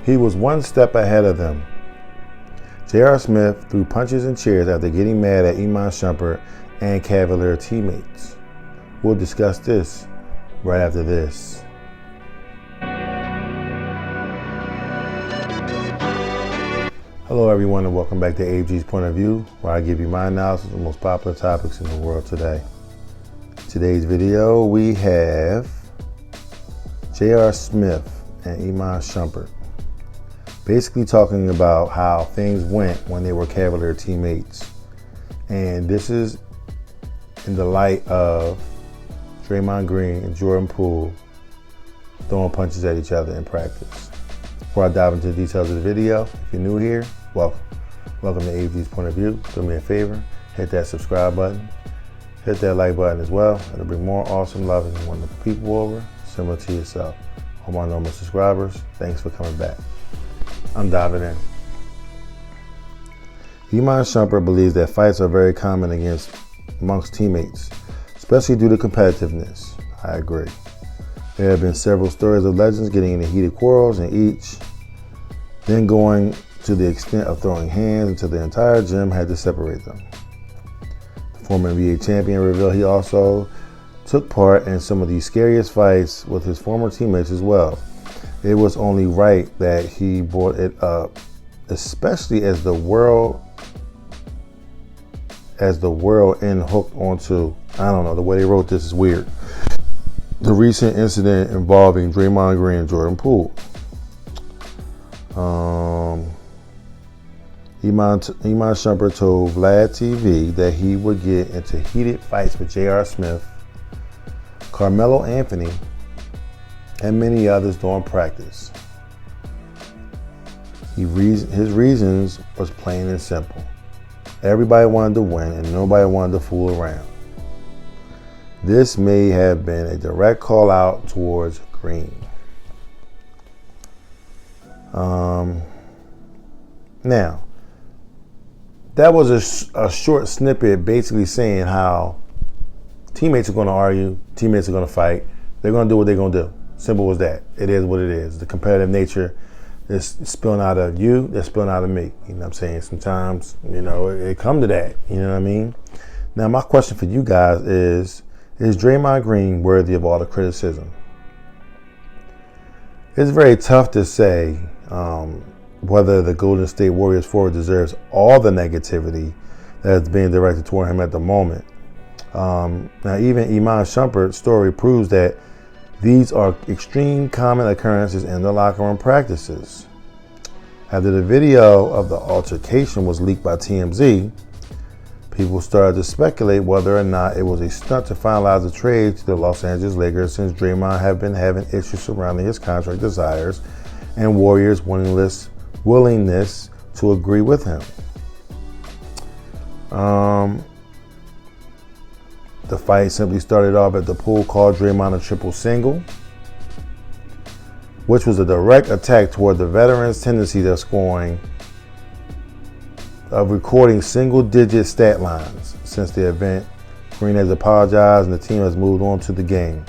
He was one step ahead of them. J.R. Smith threw punches and chairs after getting mad at Iman Shumpert and Cavalier teammates. We'll discuss this right after this. Hello everyone and welcome back to AG's Point of View, where I give you my analysis of the most popular topics in the world today. In today's video we have J.R. Smith and Iman Shumpert basically talking about how things went when they were Cavalier teammates. And this is in the light of Draymond Green and Jordan Poole throwing punches at each other in practice. Before I dive into the details of the video, if you're new here, welcome. Welcome to AG's Point of View. Do me a favor, hit that subscribe button, hit that like button as well. It'll bring more awesome, loving, and wonderful people over, similar to yourself. All my normal subscribers, thanks for coming back. I'm diving in. Iman Shumpert believes that fights are very common amongst teammates, especially due to competitiveness. I agree. There have been several stories of legends getting into heated quarrels in each, then going to the extent of throwing hands until the entire gym had to separate them. The former NBA champion revealed he also took part in some of the scariest fights with his former teammates as well. It was only right that he brought it up, especially as the world in hooked onto, I don't know, the way they wrote this is weird, the recent incident involving Draymond Green and Jordan Poole. Iman Shumpert told VladTV that he would get into heated fights with J.R. Smith, Carmelo Anthony, and many others during practice. His reasons was plain and simple. Everybody wanted to win and nobody wanted to fool around. This may have been a direct call out towards Green. Now, that was a short snippet basically saying how teammates are going to argue, teammates are going to fight, they're going to do what they're going to do. Simple as that. It is what it is. The competitive nature is spilling out of you, they're spilling out of me. You know what I'm saying? Sometimes, it come to that. You know what I mean? Now, my question for you guys is Draymond Green worthy of all the criticism? It's very tough to say whether the Golden State Warriors forward deserves all the negativity that's being directed toward him at the moment. Now, even Iman Shumpert's story proves that these are extreme common occurrences in the locker room practices. After the video of the altercation was leaked by TMZ, people started to speculate whether or not it was a stunt to finalize the trade to the Los Angeles Lakers, since Draymond had been having issues surrounding his contract desires and Warriors' willingness to agree with him. The fight simply started off at the Poole called Draymond a triple single, which was a direct attack toward the veteran's tendencies of recording single-digit stat lines. Since the event, Green has apologized and the team has moved on to the game.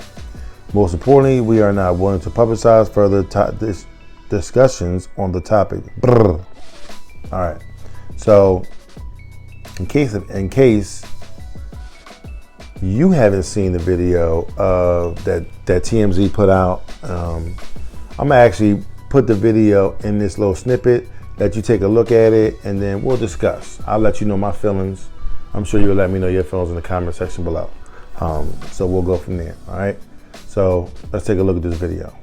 Most importantly, we are not willing to publicize further discussions on the topic. Brr. All right. So, in case you haven't seen the video that TMZ put out, I'm gonna actually put the video in this little snippet, let you take a look at it, and then we'll discuss. I'll let you know my feelings. I'm sure you'll let me know your feelings in the comment section below. So we'll go from there. All right. So let's take a look at this video.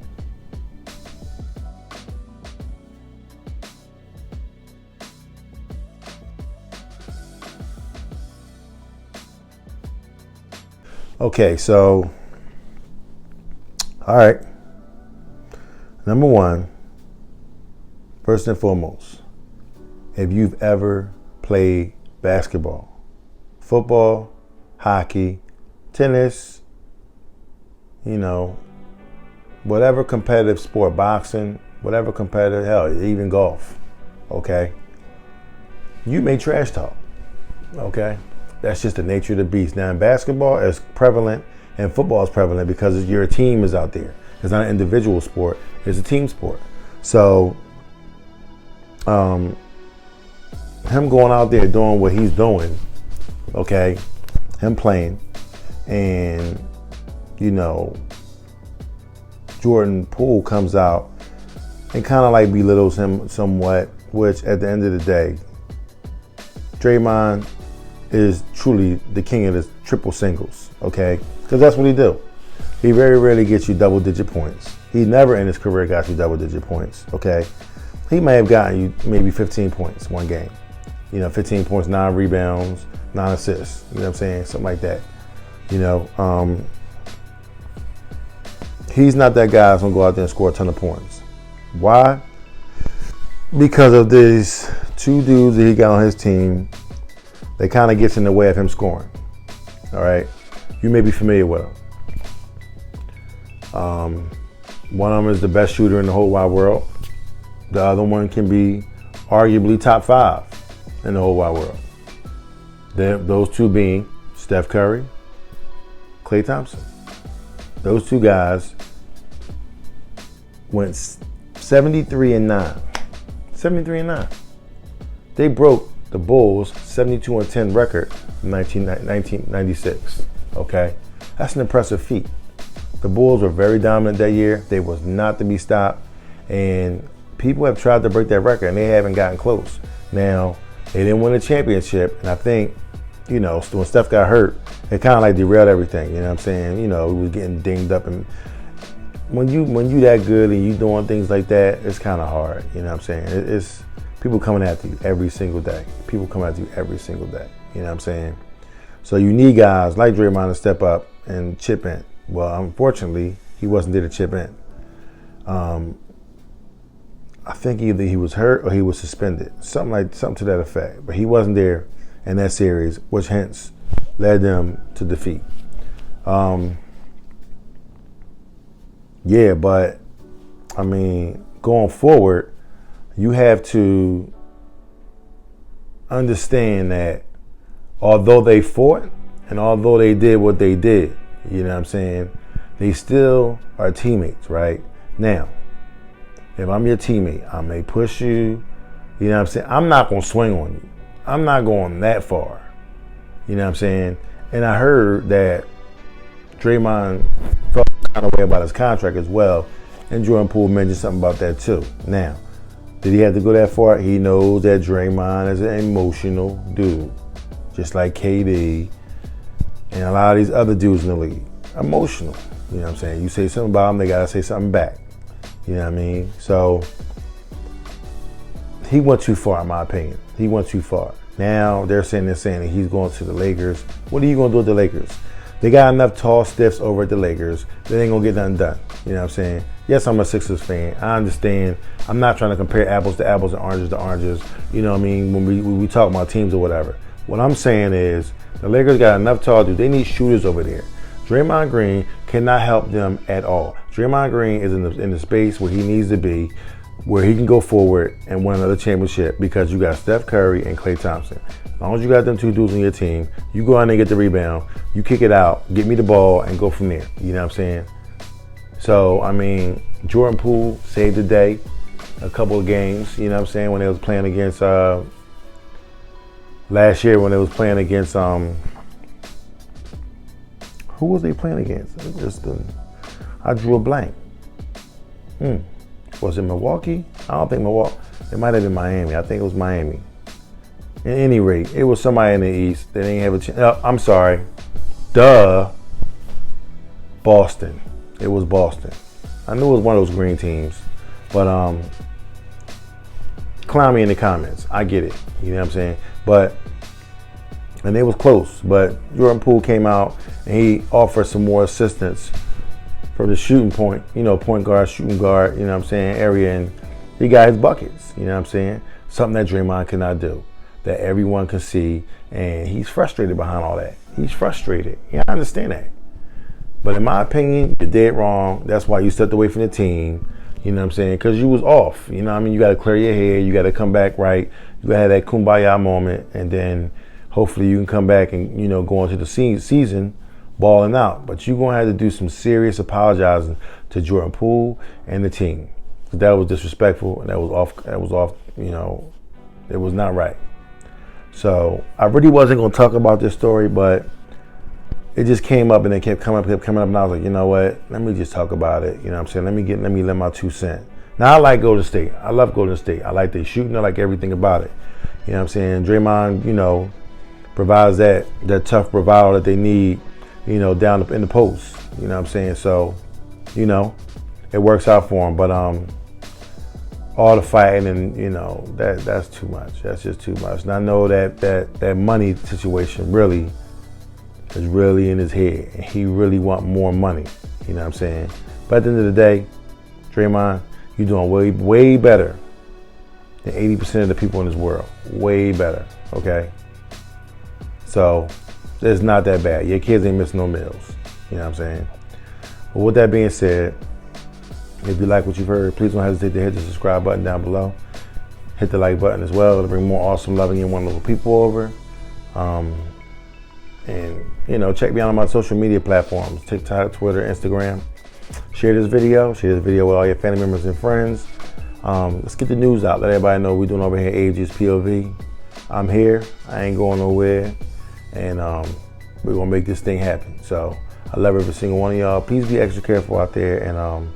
Okay, so, all right. Number one, first and foremost, if you've ever played basketball, football, hockey, tennis, whatever competitive sport, boxing, whatever competitive, hell, even golf, okay? You may trash talk, okay? That's just the nature of the beast. Now in basketball, it's prevalent, and football is prevalent because your team is out there. It's not an individual sport, it's a team sport. So him going out there doing what he's doing, okay, him playing, and Jordan Poole comes out and kind of like belittles him somewhat, which at the end of the day, Draymond is truly the king of the triple singles, okay? Because that's what he do. He very rarely gets you double-digit points. He never in his career got you double-digit points, okay? He may have gotten you maybe 15 points one game. 15 points, 9 rebounds, 9 assists. You know what I'm saying? Something like that. He's not that guy that's going to go out there and score a ton of points. Why? Because of these two dudes that he got on his team. They kind of gets in the way of him scoring. All right? You may be familiar with them. One of them is the best shooter in the whole wide world. The other one can be arguably top 5 in the whole wide world. Those two being Steph Curry, Klay Thompson. Those two guys went 73-9. 73-9. They broke the Bulls' 72-10 record in 1996. Okay? That's an impressive feat. The Bulls were very dominant that year. They was not to be stopped. And people have tried to break that record, and they haven't gotten close. Now, they didn't win a championship, and I think, when Steph got hurt, it kind of like derailed everything. You know what I'm saying? He was getting dinged up, and when you that good and you doing things like that, it's kind of hard. You know what I'm saying? It's people coming after you every single day. People come after you every single day. You know what I'm saying? So you need guys like Draymond to step up and chip in. Well, unfortunately, he wasn't there to chip in. I think either he was hurt or he was suspended, something to that effect. But he wasn't there in that series, which hence led them to defeat. But I mean, going forward, you have to understand that although they fought and although they did what they did, you know what I'm saying, they still are teammates, right? Now, if I'm your teammate, I may push you, you know what I'm saying? I'm not going to swing on you. I'm not going that far, you know what I'm saying? And I heard that Draymond felt kind of way about his contract as well, and Jordan Poole mentioned something about that too. Now, did he have to go that far? He knows that Draymond is an emotional dude, just like KD and a lot of these other dudes in the league. Emotional, you know what I'm saying? You say something about them, they got to say something back. You know what I mean? So he went too far, in my opinion. He went too far. Now they're saying that he's going to the Lakers. What are you going to do with the Lakers? They got enough tall stiffs over at the Lakers. They ain't going to get nothing done. You know what I'm saying? Yes, I'm a Sixers fan. I understand. I'm not trying to compare apples to apples and oranges to oranges. You know what I mean? When we talk about teams or whatever. What I'm saying is the Lakers got enough tall dudes. They need shooters over there. Draymond Green cannot help them at all. Draymond Green is in the space where he needs to be, where he can go forward and win another championship because you got Steph Curry and Klay Thompson. As long as you got them two dudes on your team, you go out and get the rebound, you kick it out, get me the ball, and go from there. You know what I'm saying? So, I mean, Jordan Poole saved the day a couple of games, you know what I'm saying, when they was playing against, last year when they was playing against, who was they playing against? I drew a blank. Was it Milwaukee? I don't think Milwaukee. It might have been Miami. I think it was Miami. At any rate, it was somebody in the East. They didn't have a chance. Oh, I'm sorry. Boston. It was Boston. I knew it was one of those green teams. But clown me in the comments. I get it. You know what I'm saying? And it was close. But Jordan Poole came out and he offered some more assistance from the shooting point, point guard, shooting guard, you know what I'm saying, area, and he got his buckets, you know what I'm saying? Something that Draymond cannot do, that everyone can see, and he's frustrated behind all that. He's frustrated. Yeah, I understand that. But in my opinion, you're dead wrong. That's why you stepped away from the team, you know what I'm saying, because you was off, you know what I mean? You got to clear your head, you got to come back right, you got to have that kumbaya moment, and then hopefully you can come back and, go into the season balling out. But you're going to have to do some serious apologizing to Jordan Poole and the team. That was disrespectful, and that was off, you know, it was not right. So I really wasn't going to talk about this story, but it just came up, and it kept coming up, and I was like, you know what? Let me just talk about it. You know what I'm saying? Let me lend my 2 cents. Now, I like Golden State. I love Golden State. I like their shooting. I like everything about it. You know what I'm saying? Draymond, you know, provides that tough bravado that they need, you know, down in the post. You know what I'm saying? So, you know, it works out for them. But all the fighting and, you know, that's too much. That's just too much. And I know that money situation really is really in his head. He really want more money. You know what I'm saying? But at the end of the day, Draymond, you're doing way better than 80% of the people in this world. Way better. Okay? So it's not that bad. Your kids ain't missing no meals. You know what I'm saying? But with that being said, if you like what you've heard, please don't hesitate to hit the subscribe button down below. Hit the like button as well to bring more awesome, loving, and wonderful people over. And, you know, check me out on my social media platforms, TikTok, Twitter, Instagram. Share this video with all your family members and friends. Let's get the news out. Let everybody know what we're doing over here at AG's POV. I'm here. I ain't going nowhere. And we're going to make this thing happen. So I love every single one of y'all. Please be extra careful out there. And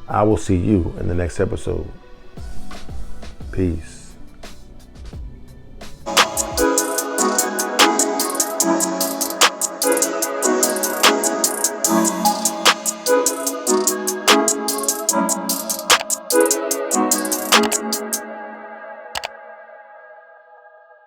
I will see you in the next episode. Peace.